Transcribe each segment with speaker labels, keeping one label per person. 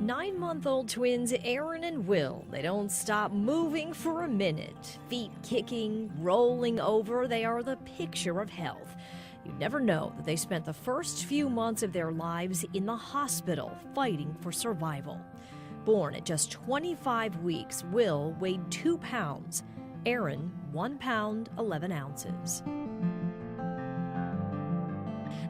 Speaker 1: 9-month-old twins Aaron and Will, they don't stop moving for a minute. Feet kicking, rolling over, they are the picture of health. You'd never know that they spent the first few months of their lives in the hospital fighting for survival. Born at just 25 weeks, Will weighed 2 pounds. Aaron, 1 pound, 11 ounces.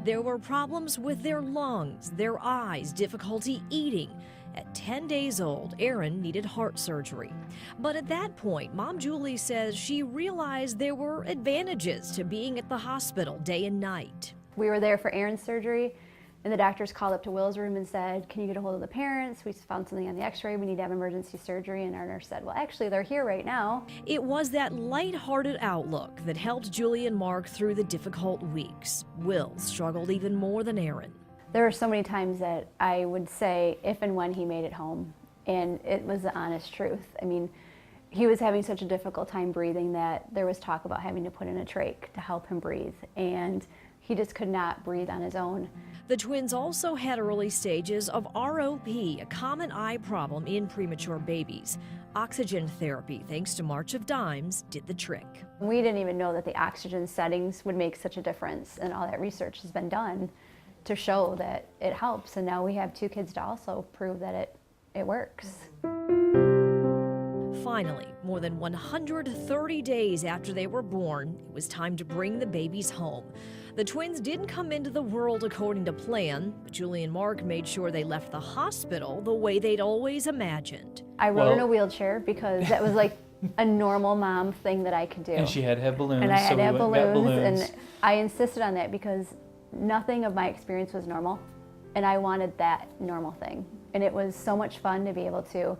Speaker 1: There were problems with their lungs, their eyes, difficulty eating. At 10 days old, Aaron needed heart surgery. But at that point, Mom Julie says she realized there were advantages to being at the hospital day and night.
Speaker 2: We were there for Aaron's surgery, and the doctors called up to Will's room and said, "Can you get a hold of the parents? We found something on the x-ray. We need to have emergency surgery." And our nurse said, "Well, actually, they're here right now."
Speaker 1: It was that lighthearted outlook that helped Julie and Mark through the difficult weeks. Will struggled even more than Aaron.
Speaker 2: There were so many times that I would say if and when he made it home, and it was the honest truth. I mean, he was having such a difficult time breathing that there was talk about having to put in a trach to help him breathe, and he just could not breathe on his own.
Speaker 1: The twins also had early stages of ROP, a common eye problem in premature babies. Oxygen therapy, thanks to March of Dimes, did the trick.
Speaker 2: We didn't even know that the oxygen settings would make such a difference, and all that research has been done to show that it helps. And now we have 2 kids to also prove that it works.
Speaker 1: Finally, more than 130 days after they were born, it was time to bring the babies home. The twins didn't come into the world according to plan, but Julie and Mark made sure they left the hospital the way they'd always imagined.
Speaker 2: I rode in a wheelchair because that was like a normal mom thing that I could do.
Speaker 3: And she had to have balloons.
Speaker 2: And I had
Speaker 3: so
Speaker 2: to have balloons, and
Speaker 3: balloons.
Speaker 2: I insisted on that because nothing of my experience was normal, and I wanted that normal thing. And it was so much fun to be able to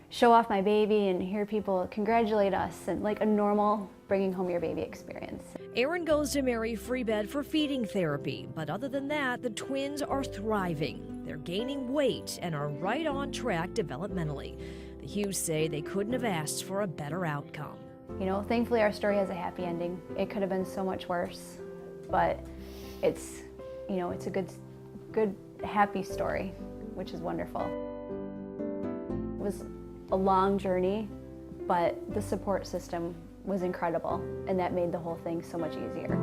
Speaker 2: show off my baby and hear people congratulate us, and like a normal bringing home your baby experience.
Speaker 1: Aaron goes to Mary Free Bed for feeding therapy, but other than that, the twins are thriving. They're gaining weight and are right on track developmentally. The Hughes say they couldn't have asked for a better outcome.
Speaker 2: You know, thankfully our story has a happy ending. It could have been so much worse, but it's, you know, it's a good, happy story, which is wonderful. It was a long journey, but the support system was incredible, and that made the whole thing so much easier.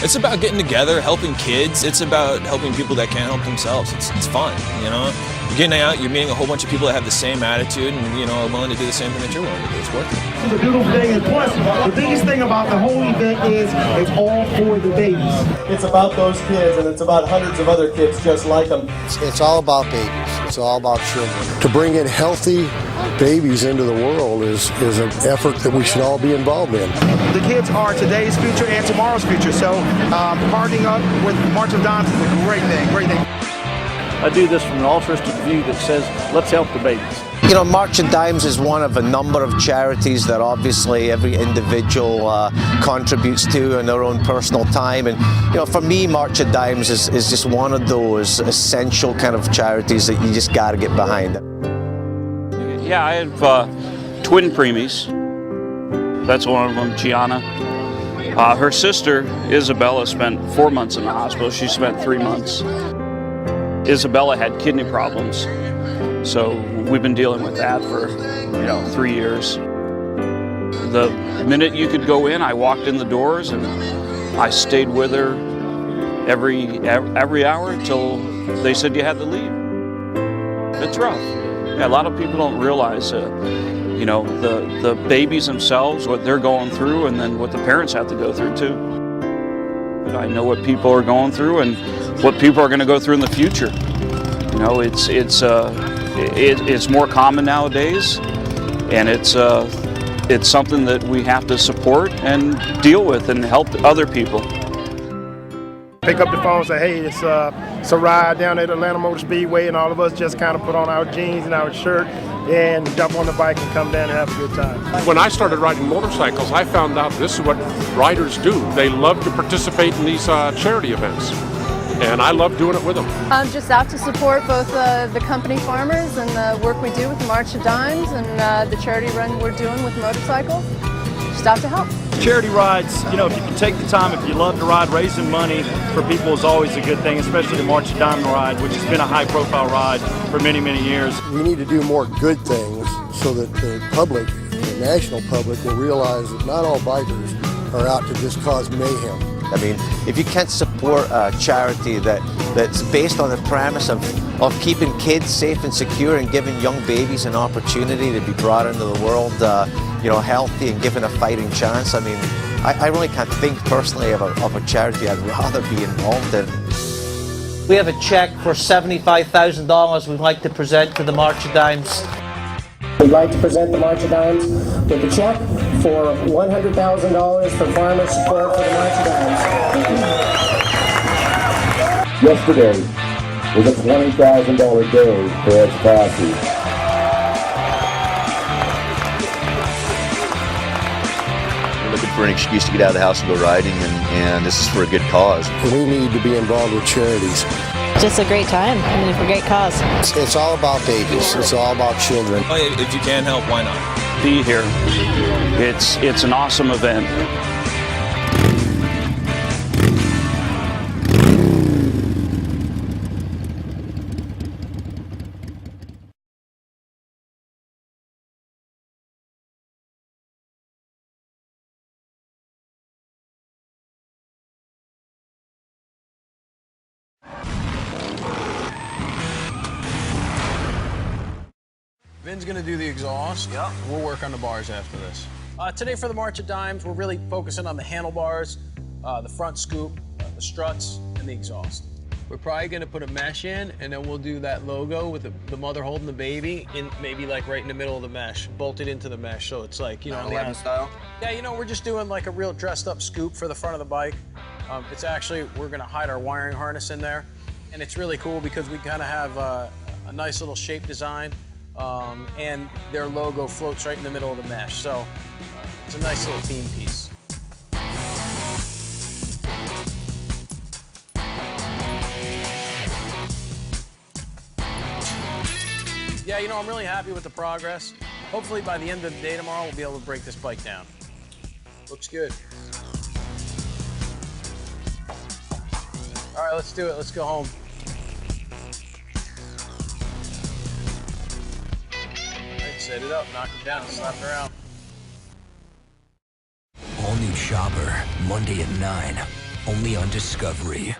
Speaker 4: It's about getting together, helping kids. It's about helping people that can't help themselves. It's fun, you know? You're getting out, you're meeting a whole bunch of people that have the same attitude and, you know, are willing to do the same thing that you're willing to do. It's working.
Speaker 5: The beautiful thing, and plus, the biggest thing about the whole event is it's all for the babies.
Speaker 6: It's about those kids, and it's about hundreds of other kids just like them.
Speaker 7: It's all about babies. It's all about children. To bring in healthy babies into the world is an effort that we should all be involved in.
Speaker 5: The kids are today's future and tomorrow's future, so partnering up with March of Dimes is a great thing.
Speaker 8: I do this from an altruistic view that says, let's help the babies.
Speaker 9: You know, March of Dimes is one of a number of charities that obviously every individual contributes to in their own personal time. And, you know, for me, March of Dimes is just one of those essential kind of charities that you just got to get behind.
Speaker 10: Yeah, I have twin preemies. That's one of them, Gianna. Her sister, Isabella, spent 4 months in the hospital. She spent 3 months. Isabella had kidney problems, so we've been dealing with that for, 3 years. The minute you could go in, I walked in the doors and I stayed with her every hour until they said you had to leave. It's rough. Yeah, a lot of people don't realize, the babies themselves, what they're going through, and then what the parents have to go through too. I know what people are going through and what people are going to go through in the future. You know, it's more common nowadays, and it's It's something that we have to support and deal with and help other people.
Speaker 5: Pick up the phone and say, hey, it's a ride down at Atlanta Motor Speedway, and all of us just kind of put on our jeans and our shirt and jump on the bike and come down and have a good time.
Speaker 3: When I started riding motorcycles, I found out this is what riders do. They love to participate in these charity events, and I love doing it with them.
Speaker 11: I'm just out to support both the company farmers and the work we do with the March of Dimes and the charity run we're doing with motorcycles. Just out to help.
Speaker 12: Charity rides, you know, if you can take the time, if you love to ride, raising money for people is always a good thing, especially the March of Dimes ride, which has been a high-profile ride for many, many years.
Speaker 7: We need to do more good things so that the public, the national public, will realize that not all bikers are out to just cause mayhem.
Speaker 9: I mean, if you can't support a charity that's based on the premise of keeping kids safe and secure and giving young babies an opportunity to be brought into the world, you know, healthy and given a fighting chance, I mean, I really can't think personally of a charity I'd rather be involved in.
Speaker 13: We have a check for $75,000 we'd like to present to the March of Dimes.
Speaker 6: We'd like to present the March of Dimes with a check for $100,000 for farmer support for the March of Dimes.
Speaker 14: Yesterday was a $20,000 day for Ed's posse.
Speaker 15: For an excuse to get out of the house and go riding, and this is for a good cause.
Speaker 7: We need to be involved with charities.
Speaker 16: Just a great time, I mean, for a great cause.
Speaker 7: It's all about babies. It's all about children.
Speaker 4: If you can help, why not?
Speaker 10: Be here. It's an awesome event.
Speaker 17: Vin's gonna do the exhaust. Yep. We'll work on the bars after this. Today for the March of Dimes, we're really focusing on the handlebars, the front scoop, the struts, and the exhaust. We're probably gonna put a mesh in, and then we'll do that logo with the mother holding the baby in maybe like right in the middle of the mesh, bolted into the mesh, so it's like, you know,
Speaker 15: 9/11 style?
Speaker 17: Yeah, you know, we're just doing like a real dressed up scoop for the front of the bike. It's actually, we're gonna hide our wiring harness in there, and it's really cool because we kind of have a nice little shape design. And their logo floats right in the middle of the mesh. So it's a nice little theme piece. Yeah, you know, I'm really happy with the progress. Hopefully by the end of the day tomorrow, we'll be able to break this bike down. Looks good. All right, let's do it. Let's go home. Set it up, knock it down, slap it around.
Speaker 18: All new Chopper, Monday at 9, only on Discovery.